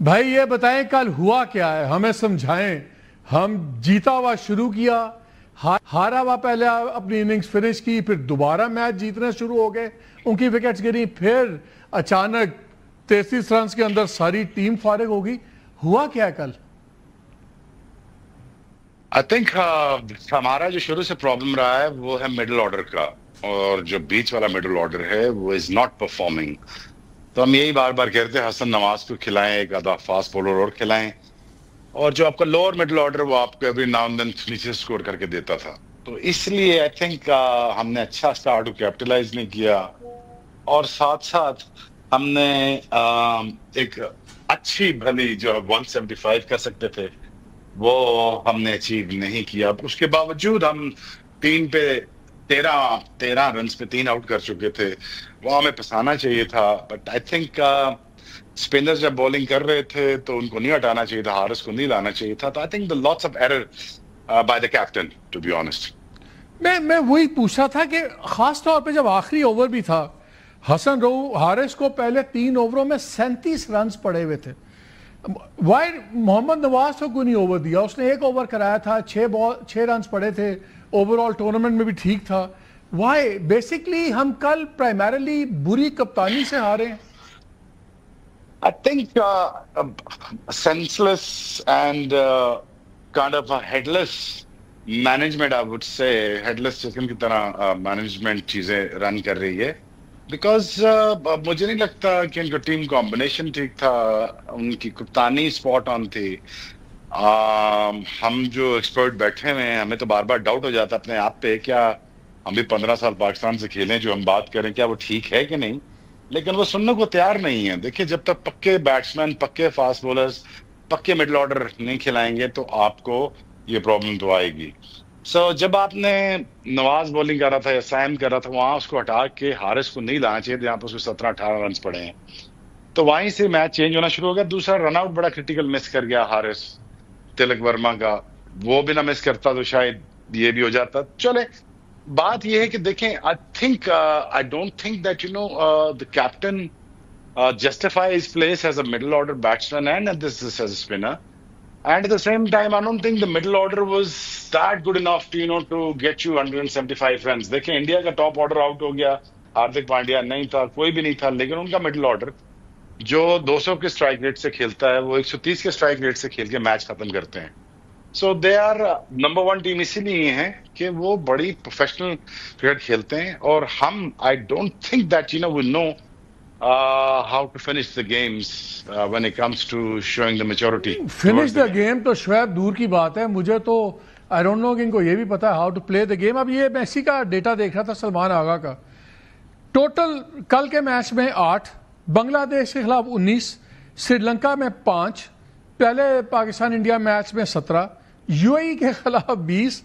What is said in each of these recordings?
भाई ये बताएं कल हुआ क्या है, हमें समझाएं। हम जीता हुआ शुरू किया, हारा हुआ पहले अपनी इनिंग्स फिनिश की, फिर दोबारा मैच जीतने शुरू हो गए, उनकी विकेट्स गिरी, फिर अचानक 33 रन के अंदर सारी टीम फारिग होगी। हुआ क्या है कल? आई थिंक हमारा जो शुरू से प्रॉब्लम रहा है वो है मिडिल ऑर्डर का, और जो बीच वाला मिडिल ऑर्डर है वो इज नॉट परफॉर्मिंग। तो हम यही बार बार कहते हैं हसन नवाज को खिलाएं, एक आधा फास्ट बॉलर और खिलाएं, और जो आपका लोअर मिडिल ऑर्डर वो आपको एवरी नाउ एंड देन नीचे स्कोर करके देता था। तो इसलिए आई थिंक हमने अच्छा स्टार्ट कैपिटलाइज नहीं किया, और साथ साथ हमने एक अच्छी भली जो 175 कर सकते थे वो हमने अचीव नहीं किया। उसके बावजूद हम 13 रन पे 3 आउट कर चुके थे, वो हमें फंसाना चाहिए था। बट आई थिंक स्पिनर्स जब बॉलिंग कर रहे थे तो उनको नहीं हटाना चाहिए था, हारिस को नहीं लाना चाहिए था। तो I think the lots of error by the captain, to be honest. मैं वही पूछा था कि खास तौर पे जब आखिरी ओवर भी था, हसन हारिस को पहले 3 ओवरों में 37 रन पड़े हुए थे। वाई मोहम्मद नवाज को क्यों नहीं ओवर दिया? उसने 1 ओवर कराया था, 6 रन पड़े थे, ओवरऑल टूर्नामेंट में भी ठीक था। वाई बेसिकली हम कल प्राइमरीली बुरी कप्तानी से हारे हैं। I think senseless and kind of a headless management, I would say, headless chicken की तरह management चीजें रन कर रही है। Because मुझे नहीं लगता कि इनका टीम कॉम्बिनेशन ठीक था, उनकी कप्तानी स्पॉट ऑन थी। हम जो एक्सपर्ट बैठे हुए हैं, हमें तो बार बार डाउट हो जाता अपने आप पे, क्या हम भी 15 साल पाकिस्तान से खेलें, जो हम बात करें क्या वो ठीक है कि नहीं, लेकिन वो सुनने को तैयार नहीं है। देखिए, जब तक पक्के बैट्समैन, पक्के फास्ट बॉलर्स, पक्के मिडिल ऑर्डर नहीं खिलाएंगे तो आपको ये प्रॉब्लम तो आएगी। जब आपने नवाज बॉलिंग कर रहा था या सैम कर रहा था, वहां उसको हटा के हारिस को नहीं लाना चाहिए, यहाँ पर उसको 17-18 रन पड़े हैं, तो वहीं से मैच चेंज होना शुरू हो गया। दूसरा रनआउट बड़ा क्रिटिकल मिस कर गया हारिस, तिलक वर्मा का, वो भी ना मिस करता तो शायद ये भी हो जाता। चले, बात यह है कि देखें, आई don't think that the captain justify his place as a middle order batsman and this as a spinner, and at the same time I don't think the middle order was that good enough to to get you 175 runs. देखें, India का top order out हो गया, हार्दिक पांड्या नहीं था, कोई भी नहीं था, लेकिन उनका मिडिल ऑर्डर जो 200 के स्ट्राइक रेट से खेलता है वो 130 के स्ट्राइक रेट से खेल के मैच खत्म करते हैं। सो दे आर नंबर 1 टीम इसीलिए है कि वो बड़ी प्रोफेशनल क्रिकेट खेलते हैं, और हम I don't think that we know how to finish the games when it comes to showing the maturity. Finish the game तो शोएब दूर की बात है, मुझे तो आई डोंट नो कि इनको ये भी पता है how to play the game. अब ये मेसी का डेटा देख रहा था, सलमान आगा का, टोटल कल के मैच में 8, बांग्लादेश के खिलाफ 19, श्रीलंका में 5, पहले पाकिस्तान इंडिया मैच में 17, यूएई के खिलाफ 20,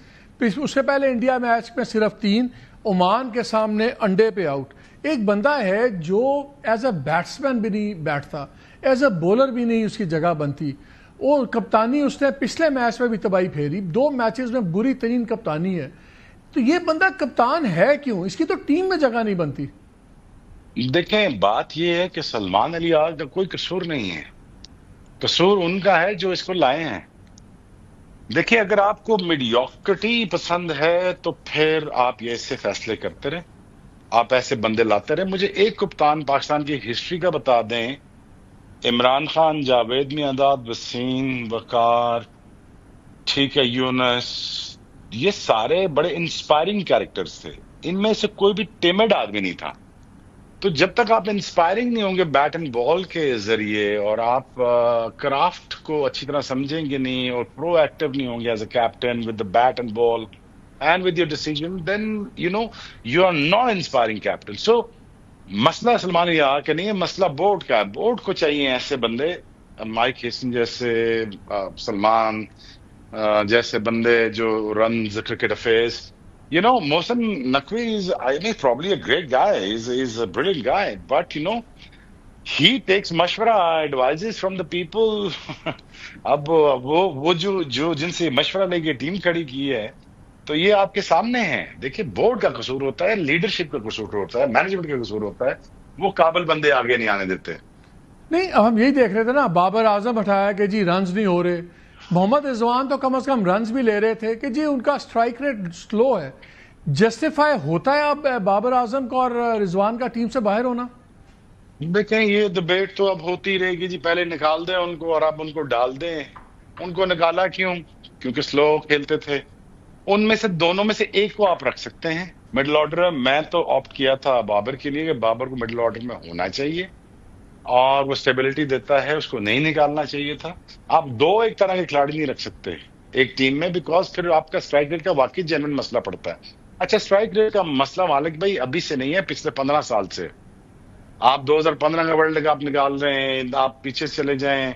उससे पहले इंडिया मैच में सिर्फ 3, ओमान के सामने अंडे पे आउट। एक बंदा है जो एज अ बैट्समैन भी नहीं बैठता, एज अ बॉलर भी नहीं उसकी जगह बनती, और कप्तानी उसने पिछले मैच में भी तबाही फेरी, 2 मैचेस में बुरी तरीन कप्तानी है। तो ये बंदा कप्तान है क्यों? इसकी तो टीम में जगह नहीं बनती। देखें, बात यह है कि सलमान अली आग का कोई कसूर नहीं है, कसूर उनका है जो इसको लाए हैं। देखिए, अगर आपको मीडियोक्रिटी पसंद है तो फिर आप ये ऐसे फैसले करते रहे, आप ऐसे बंदे लाते रहे। मुझे एक कप्तान पाकिस्तान की हिस्ट्री का बता दें, इमरान खान, जावेद मियांदाद, वसीम, वकार, ठीक है, यूनुस, ये सारे बड़े इंस्पायरिंग कैरेक्टर्स थे, इनमें से कोई भी टिमिड आदमी नहीं था। तो जब तक आप इंस्पायरिंग नहीं होंगे बैट एंड बॉल के जरिए, और आप क्राफ्ट को अच्छी तरह समझेंगे नहीं, और प्रोएक्टिव नहीं होंगे as a captain with the bat and ball and with your decision, then you are not inspiring captain. So मसला सलमान यार का नहीं है, मसला बोर्ड का है। बोर्ड को चाहिए ऐसे बंदे, माइक हेसन जैसे, सलमान जैसे बंदे जो run cricket affairs. Mohsin Naqvi is probably a great guy, is a brilliant guy, but he takes मशवरा, advices from the people. अब वो जो जिनसे मशवरा लेके टीम खड़ी की है, तो ये आपके सामने है। देखिए, बोर्ड का कसूर होता है, लीडरशिप का कसूर होता है, मैनेजमेंट का कसूर होता है, वो काबिल बंदे आगे नहीं आने देते। नहीं, हम यही देख रहे थे ना, बाबर आजम हटाया कि जी रन्स नहीं हो रहे, मोहम्मद रिजवान तो कम से कम रन्स भी ले रहे थे कि जी उनका स्ट्राइक रेट स्लो है। जस्टिफाई होता है अब बाबर आजम का और रिजवान का टीम से बाहर होना? देखें, ये डिबेट तो अब होती रहेगी जी। पहले निकाल दें उनको और अब उनको डाल दें। उनको निकाला क्यों? क्योंकि स्लो खेलते थे। उनमें से दोनों में से एक को आप रख सकते हैं मिडिल ऑर्डर में। मैं तो ऑप्ट किया था बाबर के लिए कि बाबर को मिडिल ऑर्डर में होना चाहिए और वो स्टेबिलिटी देता है, उसको नहीं निकालना चाहिए था। आप दो एक तरह के खिलाड़ी नहीं रख सकते एक टीम में, बिकॉज फिर आपका स्ट्राइक रेट का वाकई जेन्युइन मसला पड़ता है। अच्छा, स्ट्राइक रेट का मसला मालिक भाई अभी से नहीं है, पिछले 15 साल से। आप 2015 का वर्ल्ड कप निकाल रहे हैं, आप पीछे चले जाएं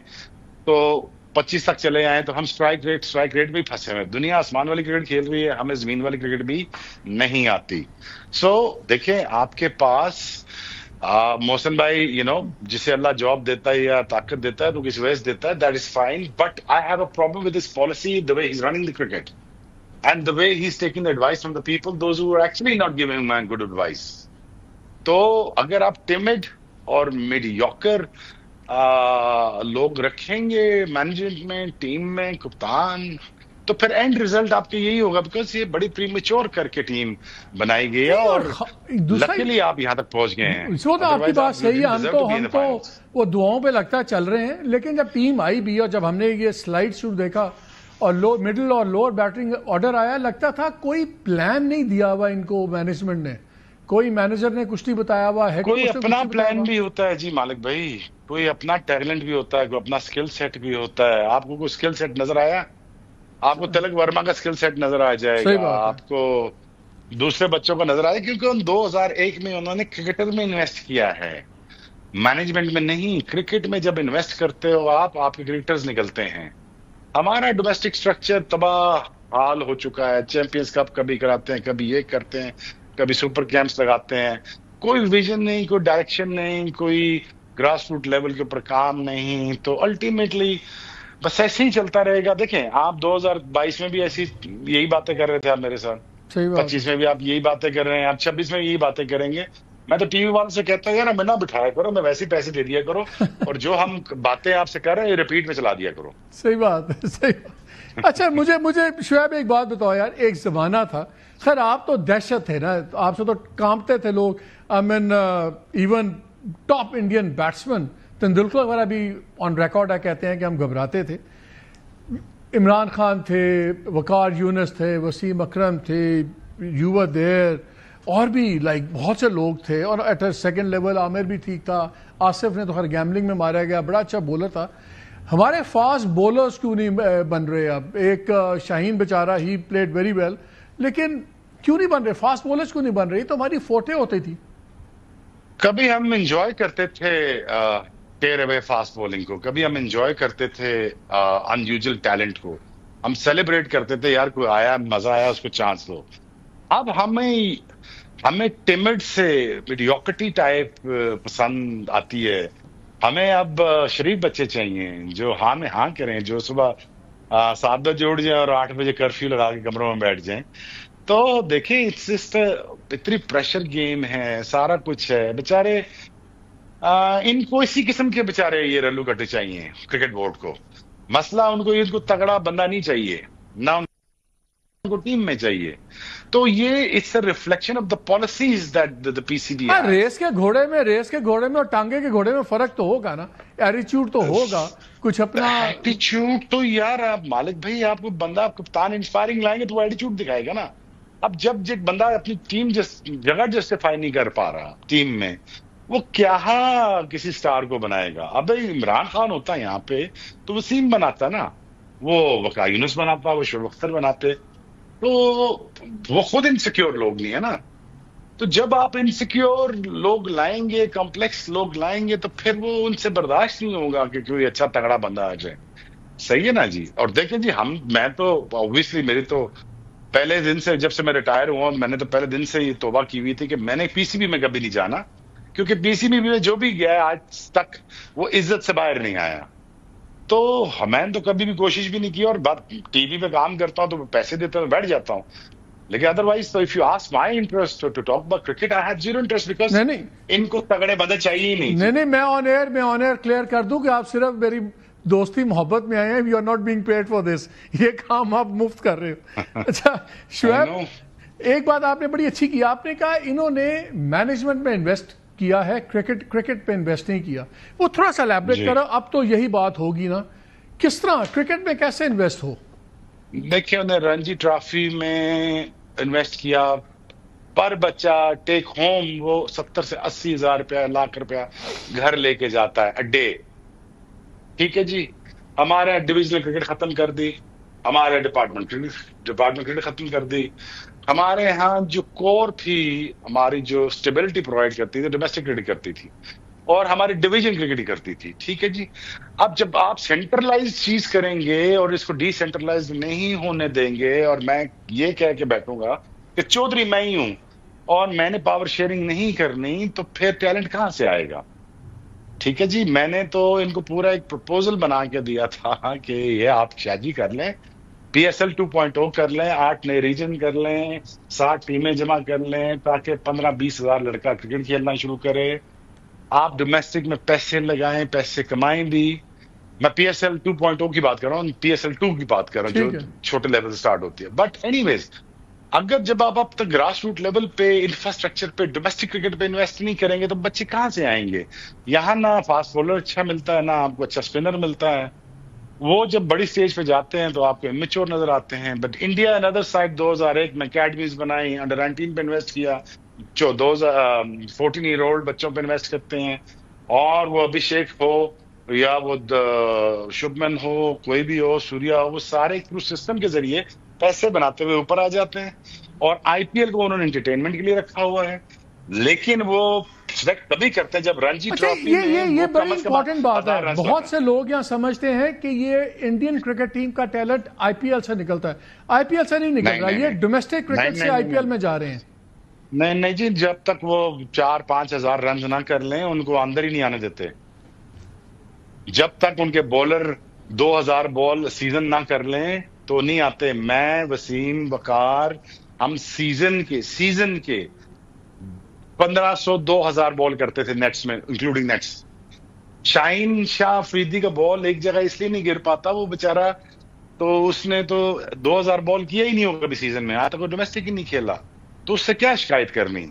तो 25 तक चले आए तो हम स्ट्राइक रेट भी फंसे हुए हैं। दुनिया आसमान वाली क्रिकेट खेल रही है, हमें जमीन वाली क्रिकेट भी नहीं आती। सो देखें, आपके पास मोहसिन भाई, जिसे अल्लाह जॉब देता है या ताकत देता है तो किस वजह से देता है, that is fine. But I have a problem with this policy, the way he is running the cricket and the way he is taking the advice from the people those who are actually not giving him good advice. तो अगर आप timid और mediocre लोग रखेंगे management में, team में, कप्तान, तो फिर एंड रिजल्ट आपके यही होगा। बिकॉज ये बड़ी प्रीमेच्योर करके टीम बनाई गई है और दूसरा लकीली आप यहां तक पहुंच गए हैं। इसको तो आपकी बात सही है, हम तो वो दुआओं पे लगता है चल रहे हैं। लेकिन जब टीम आई भी और जब हमने ये स्लाइड शूट देखा और मिडिल और लोअर बैटिंग ऑर्डर आया, लगता था कोई प्लान नहीं दिया हुआ इनको मैनेजमेंट ने, कोई मैनेजर ने कुछ नहीं बताया हुआ है। कोई अपना प्लान भी होता है जी मालिक भाई, कोई अपना टैलेंट भी होता है, कोई अपना स्किल सेट भी होता है। आपको कोई स्किल सेट नजर आया? आपको तिलक वर्मा का स्किल सेट नजर आ जाएगा, आपको दूसरे बच्चों का नजर आएगा, क्योंकि उन 2001 में उन्होंने क्रिकेटर में इन्वेस्ट किया है, मैनेजमेंट में नहीं। क्रिकेट में जब इन्वेस्ट करते हो आपके क्रिकेटर्स निकलते हैं। हमारा डोमेस्टिक स्ट्रक्चर तबाह हाल हो चुका है। चैंपियंस कप कभी कराते हैं, कभी ये करते हैं, कभी सुपर कैंप्स लगाते हैं, कोई विजन नहीं, कोई डायरेक्शन नहीं, कोई ग्रास रूट लेवल के ऊपर काम नहीं। तो अल्टीमेटली बस ऐसे ही चलता रहेगा। देखें, आप 2022 में भी ऐसी यही बातें कर रहे थे आप मेरे साथ, 25 में भी आप यही बातें कर रहे हैं, आप 26 में यही बातें करेंगे। मैं तो टीवी वालों से कहता हूँ यार, हमें ना बिठाया करो, मैं वैसे ही पैसे दे दिया करो और जो हम बातें आपसे कर रहे हैं रिपीट में चला दिया करो। सही बात है, सही बात। अच्छा, मुझे शुएब एक बात बताओ यार, एक जमाना था, खैर आप तो दहशत थे ना, आपसे तो कांपते थे लोग। I mean even top Indian batsman Tendulkar वगैरह भी ऑन रिकॉर्ड है, कहते हैं कि हम घबराते थे। इमरान खान थे, वकार यूनुस थे, वसीम अकरम थे, युवा देर, और भी बहुत से लोग थे। और at a second level Aamir भी ठीक था। आसिफ ने तो खैर गैम्बलिंग में मारा गया, बड़ा अच्छा बॉलर था। हमारे फास्ट बॉलर्स क्यों नहीं बन रहे? अब एक शाहीन बेचारा, ही प्लेड वेरी वेल, लेकिन क्यों नहीं बन रहे फास्ट बॉलर्स? क्यों नहीं बन रही? तो हमारी फोटे होती थी। कभी हम एंजॉय करते थे टेयर अवे फास्ट बॉलिंग को, कभी हम एंजॉय करते थे अनयूजुअल टैलेंट को, हम सेलिब्रेट करते थे यार कोई आया, मजा आया, उसको चांस दो। अब हमें टिमिड से मीडियोक्रिटी टाइप पसंद आती है। हमें अब शरीफ बच्चे चाहिए जो हाँ में हाँ करें, जो सुबह 7 बजे उठ जाए और 8 बजे कर्फ्यू लगा के कमरों में बैठ जाएं। तो देखिए, इट्स जस्ट इतनी प्रेशर गेम है, सारा कुछ है। बेचारे इनको इसी किस्म के बेचारे ये रल्लू कट्टे चाहिए क्रिकेट बोर्ड को। मसला इनको तगड़ा बंदा नहीं चाहिए, ना उनको टीम में चाहिए। तो ये it's a reflection of the policies that the PCB. रेस के घोड़े में और टांगे के घोड़े में फर्क तो होगा ना, एटीट्यूड तो होगा कुछ अपना। एटीट्यूड तो यार आप मालिक भाई, आपको बंदा कप्तान इंस्पायरिंग लाएंगे तो वो एटीट्यूड दिखाएगा ना। अब जब बंदा अपनी टीम जगह जस्टिफाई नहीं कर पा रहा टीम में, वो क्या किसी स्टार को बनाएगा? अब इमरान खान होता यहाँ पे तो वसीम बनाता ना, वो वकार यूनुस बनाता, वो शुएब अख्तर बनाते। तो वो खुद इनसिक्योर लोग नहीं है ना। तो जब आप इनसिक्योर लोग लाएंगे, कॉम्प्लेक्स लोग लाएंगे, तो फिर वो उनसे बर्दाश्त नहीं होगा कि कोई अच्छा तगड़ा बंदा आ जाए। सही है ना जी। और देखें जी, मैं तो ऑब्वियसली मेरी तो पहले दिन से, जब से मैं रिटायर हुआ, मैंने तो पहले दिन से ये तौबा की हुई थी कि मैंने पीसीबी में कभी नहीं जाना, क्योंकि पीसीबी में जो भी गया आज तक वो इज्जत से बाहर नहीं आया। तो मैंने तो कभी भी कोशिश भी नहीं की। और बात टीवी पे काम करता हूं तो पैसे देता हूं, बैठ जाता हूं। लेकिन अदरवाइज तो if you ask my interest to talk about cricket, I have zero interest, because नहीं नहीं इनको तगड़े बंदे चाहिए ही नहीं नहीं जी। नहीं, मैं ऑन एयर क्लियर कर दूं कि आप सिर्फ मेरी दोस्ती मोहब्बत में आए हैं, you are not being paid for this, ये काम आप मुफ्त कर रहे हो। अच्छा शुएब, एक बात आपने बड़ी अच्छी की, आपने कहा इन्होंने मैनेजमेंट में इन्वेस्ट किया है, क्रिकेट पे इन्वेस्ट नहीं किया। वो थोड़ा सा एलैबोरेट करो, अब तो यही बात होगी ना, किस तरह क्रिकेट में कैसे इन्वेस्ट हो? देखिए, उन्हें रणजी ट्रॉफी में इन्वेस्ट किया, पर बच्चा टेक होम वो 70 से 80 हजार रुपया, लाख रुपया घर लेके जाता है अ डे। ठीक है जी, हमारे डिविजनल क्रिकेट खत्म कर दी, हमारे डिपार्टमेंट क्रिकेट खत्म कर दी। हमारे यहाँ जो कोर थी, हमारी जो स्टेबिलिटी प्रोवाइड करती थी, डोमेस्टिक क्रिकेट करती थी, और हमारी डिवीजन क्रिकेट ही करती थी। ठीक है जी, अब जब आप सेंट्रलाइज चीज करेंगे और इसको डिसेंट्रलाइज नहीं होने देंगे, और मैं ये कह के बैठूंगा कि चौधरी मैं ही हूं और मैंने पावर शेयरिंग नहीं करनी, तो फिर टैलेंट कहां से आएगा? ठीक है जी, मैंने तो इनको पूरा एक प्रपोजल बना के दिया था कि ये आप शादी कर लें, PSL 2.0 कर लें, 8 नए रीजन कर लें, 60 टीमें जमा कर लें, ताकि 15-20 हजार लड़का क्रिकेट खेलना शुरू करे। आप डोमेस्टिक में पैसे लगाएं, पैसे कमाएं भी। मैं PSL 2.0 की बात कर रहा हूँ, PSL 2 की बात कर रहा हूँ, जो छोटे लेवल से स्टार्ट होती है। बट एनीवेज, अगर जब आप अब तक ग्रास रूट लेवल पे, इंफ्रास्ट्रक्चर पे, डोमेस्टिक क्रिकेट पे इन्वेस्ट नहीं करेंगे, तो बच्चे कहां से आएंगे? यहाँ ना फास्ट बॉलर अच्छा मिलता है, ना आपको अच्छा स्पिनर मिलता है। वो जब बड़ी स्टेज पे जाते हैं तो आपको इमेच्योर नजर आते हैं। बट इंडिया अनदर साइड, 2001 में अकेडमीज बनाई, अंडर 19 पे इन्वेस्ट किया, जो 14 ईयर ओल्ड बच्चों पे इन्वेस्ट करते हैं, और वो अभिषेक हो या वो शुभमन हो, कोई भी हो, सूर्या हो, वो सारे थ्रू सिस्टम के जरिए पैसे बनाते हुए ऊपर आ जाते हैं। और IPL को उन्होंने एंटरटेनमेंट के लिए रखा हुआ है, लेकिन वो सिलेक्ट तभी करते हैं जब रणजी ट्रॉफी ये बड़ी इंपॉर्टेंट बात है। बहुत से लोग यहाँ समझते हैं कि ये इंडियन क्रिकेट टीम का टैलेंट IPL से निकलता है। IPL से नहीं निकल रहा, ये डोमेस्टिक क्रिकेट से IPL में जा रहे हैं। नहीं नहीं जी, जब तक वो 4-5 हजार रन ना कर लें, उनको अंदर ही नहीं आने देते। जब तक उनके बॉलर 2000 बॉल सीजन ना कर लें तो नहीं आते। मैं, वसीम, वकार, हम सीजन के 1500-2000 बॉल करते थे नेट्स में, इंक्लूडिंग नेट्स। शाहीन शाह अफरीदी का बॉल एक जगह इसलिए नहीं गिर पाता, वो बेचारा, तो उसने तो 2000 बॉल किया ही नहीं होगा कभी सीजन में, आज तक वो डोमेस्टिक ही नहीं खेला, तो उससे क्या शिकायत करनी।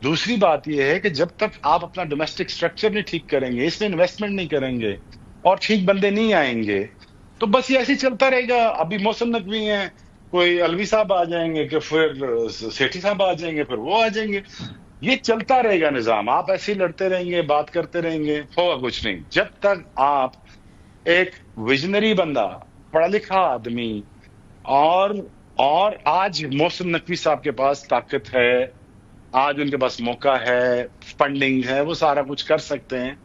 दूसरी बात यह है कि जब तक आप अपना डोमेस्टिक स्ट्रक्चर नहीं ठीक करेंगे, इसमें इन्वेस्टमेंट नहीं करेंगे, और ठीक बंदे नहीं आएंगे, तो बस ये ऐसे ही चलता रहेगा। अभी मोहसिन नकवी हैं, कोई अलवी साहब आ जाएंगे, कि फिर सेठी साहब आ जाएंगे, फिर वो आ जाएंगे। ये चलता रहेगा निजाम। आप ऐसे ही लड़ते रहेंगे, बात करते रहेंगे, होगा कुछ नहीं। जब तक आप एक विजनरी बंदा, पढ़ा लिखा आदमी, और आज मोहसिन नकवी साहब के पास ताकत है, आज उनके पास मौका है, फंडिंग है, वो सारा कुछ कर सकते हैं।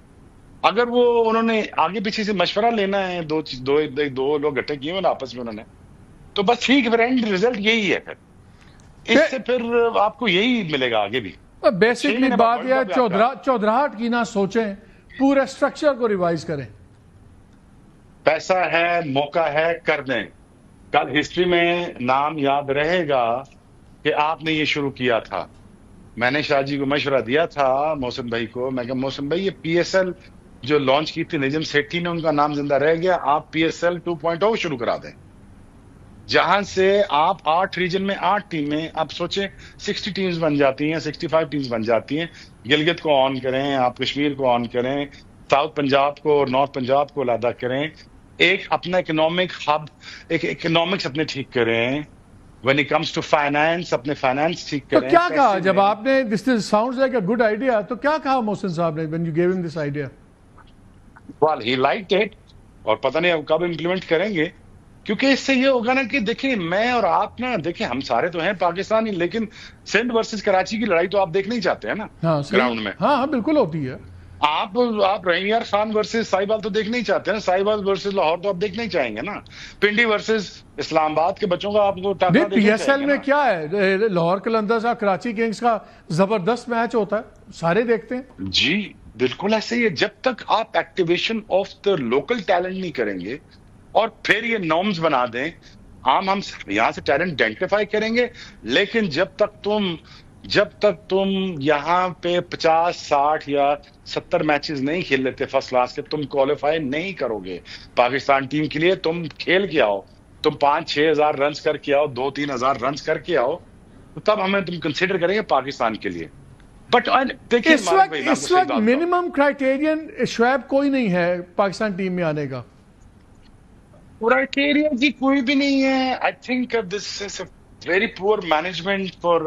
अगर वो उन्होंने आगे पीछे से मशवरा लेना है, दो लोग इकट्ठे किए हैं आपस में उन्होंने, तो बस ठीक, फिर एंड रिजल्ट यही है। फिर इससे फिर आपको यही मिलेगा आगे भी। बेसिकली बात यह चौधराहट की ना सोचें, पूरे स्ट्रक्चर को रिवाइज करें। पैसा है, मौका है, कर दें। कल हिस्ट्री में नाम याद रहेगा कि आपने ये शुरू किया था। मैंने शाह जी को मशवरा दिया था, मोहसिन भाई को, मैं कहा मोहसिन भाई, ये PSL जो लॉन्च की थी निजम सेठी ने, उनका नाम जिंदा रह गया, आप PSL 2.0 शुरू करा दें, जहां से आप 8 रीजन में 8 टीमें, आप सोचें 60 टीम्स बन जाती हैं, 65 टीम्स बन जाती हैं। गिलगित को ऑन करें, आप कश्मीर को ऑन करें, साउथ पंजाब को और नॉर्थ पंजाब को अलग करें, एक अपना इकोनॉमिक हब, एक इकोनॉमिक्स अपने ठीक करें। When it comes to finance, अपने फाइनेंस ठीक करें। तो क्या कहा जब आपने, this sounds like a good idea, तो क्या कहा मोहसिन साहब ने when you gave him this idea? Well, he liked it, और पता नहीं अब कब इम्प्लीमेंट करेंगे, क्योंकि इससे ये होगा ना कि देखिए, मैं और आप ना, देखिए हम सारे तो हैं पाकिस्तानी, लेकिन सिंध वर्सेस कराची की लड़ाई तो आप देखना ही चाहते हैं ना। हाँ, ग्राउंड में। हाँ बिल्कुल होती है। आप रहीम यार खान वर्सेस साहिबाल तो देखना ही चाहते हैं ना, साहिबाल वर्सेस लाहौर तो आप देखना ही चाहेंगे ना, पिंडी वर्सेस इस्लामाबाद के बच्चों का आप तो टाकरा देखना PSL में क्या है, लाहौर कलंदर्स का कराची किंग्स का जबरदस्त मैच होता है, सारे देखते हैं जी। बिल्कुल ऐसे ही है। जब तक आप activation of the local talent नहीं करेंगे और फिर ये नॉर्म्स बना दें, हम यहां से टैलेंट आइडेंटिफाई करेंगे, लेकिन जब तक तुम यहाँ पे 50, 60 या 70 मैचेस नहीं खेल लेते फर्स्ट क्लास के, तुम क्वालिफाई नहीं करोगे पाकिस्तान टीम के लिए। तुम खेल के आओ, तुम 5-6 हजार रन करके आओ, 2-3 हजार रन करके आओ, तो तब हमें तुम कंसिडर करेंगे पाकिस्तान के लिए। बट देखिए इस वक्त मिनिमम क्राइटेरियन शोएब कोई नहीं है पाकिस्तान टीम में आने का। क्राइटेरिया जी कोई भी नहीं है। I think this is a very poor management for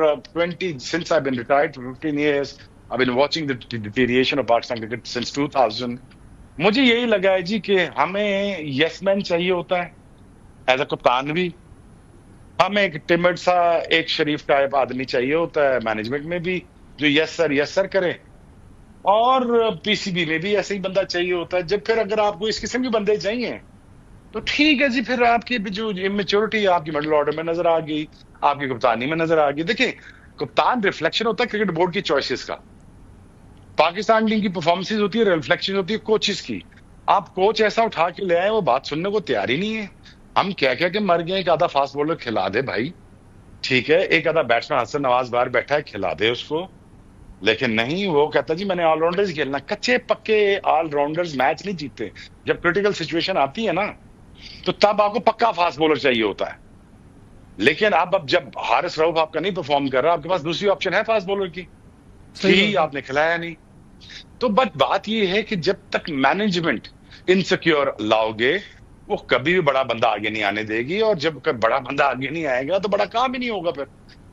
since I've been retired for 15 years. I've been watching the deterioration of Pakistan cricket since 2000. मुझे यही लगा है जी कि हमें यस मैन चाहिए होता है एज अ कप्तान भी, हमें एक टिमिड सा एक शरीफ टाइप आदमी चाहिए होता है मैनेजमेंट में भी, जो यस सर करे, और पीसीबी में भी ऐसे ही बंदा चाहिए होता है। जब फिर अगर आपको इस किस्म के बंदे चाहिए तो ठीक है जी, फिर आपकी जो इमेच्योरिटी आपकी मिडिल ऑर्डर में नजर आ गई, आपकी कप्तानी में नजर आ गई। देखिए, कप्तान रिफ्लेक्शन होता है क्रिकेट बोर्ड की चॉइसेस का, पाकिस्तान टीम की परफॉर्मेंसेस होती है रिफ्लेक्शन होती है कोचेस की। आप कोच ऐसा उठा के ले आए, वो बात सुनने को तैयार ही नहीं है। हम क्या के मर गए, एक आधा फास्ट बॉलर खिला दे भाई, ठीक है, एक आधा बैट्समैन हसन नवाज बाहर बैठा है, खिला दे उसको। लेकिन नहीं, वो कहता जी मैंने ऑलराउंडर्स खेलना। कच्चे पक्के ऑलराउंडर्स मैच नहीं जीतते। जब क्रिटिकल सिचुएशन आती है ना, तो तब आपको पक्का फास्ट बॉलर चाहिए होता है। लेकिन अब जब हारिस रऊफ आपका नहीं परफॉर्म कर रहा, आपके पास दूसरी ऑप्शन है फास्ट बॉलर की, सही आपने खिलाया नहीं। तो बट बात यह है कि जब तक मैनेजमेंट इनसिक्योर लाओगे, वो कभी भी बड़ा बंदा आगे नहीं आने देगी, और जब बड़ा बंदा आगे नहीं आएगा तो बड़ा काम ही नहीं होगा फिर।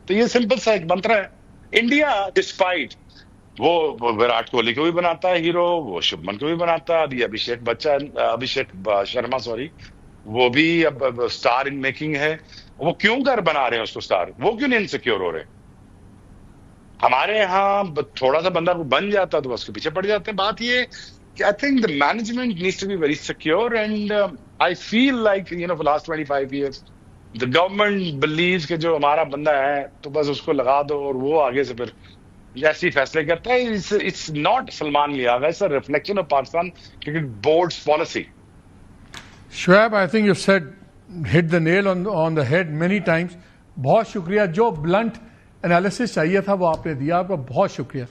तो ये सिंपल सा एक मंत्र है। इंडिया डिस्पाइट वो विराट कोहली को भी बनाता है हीरो, वो शुभमन को भी बनाता है, अभी अभिषेक शर्मा सॉरी, वो भी अब स्टार इन मेकिंग है। वो क्यों कर बना रहे हैं उसको स्टार, वो क्यों नहीं इनसिक्योर हो रहे? हमारे यहाँ थोड़ा सा बंदा बन जाता तो उसके पीछे पड़ जाते हैं। बात ये कि I think the management needs to be very secure, and I feel like for last 25 years the government believes कि जो हमारा बंदा है तो बस उसको लगा दो, और वो आगे से फिर जैसे फैसले करता है। इट्स नॉट सलमान लियागा, it's a reflection of Pakistan cricket board's policy. Shoaib, I think you said hit the nail on the head many times. बहुत शुक्रिया, जो ब्लंट एनालिसिस चाहिए था वो आपने दिया, आपका बहुत शुक्रिया।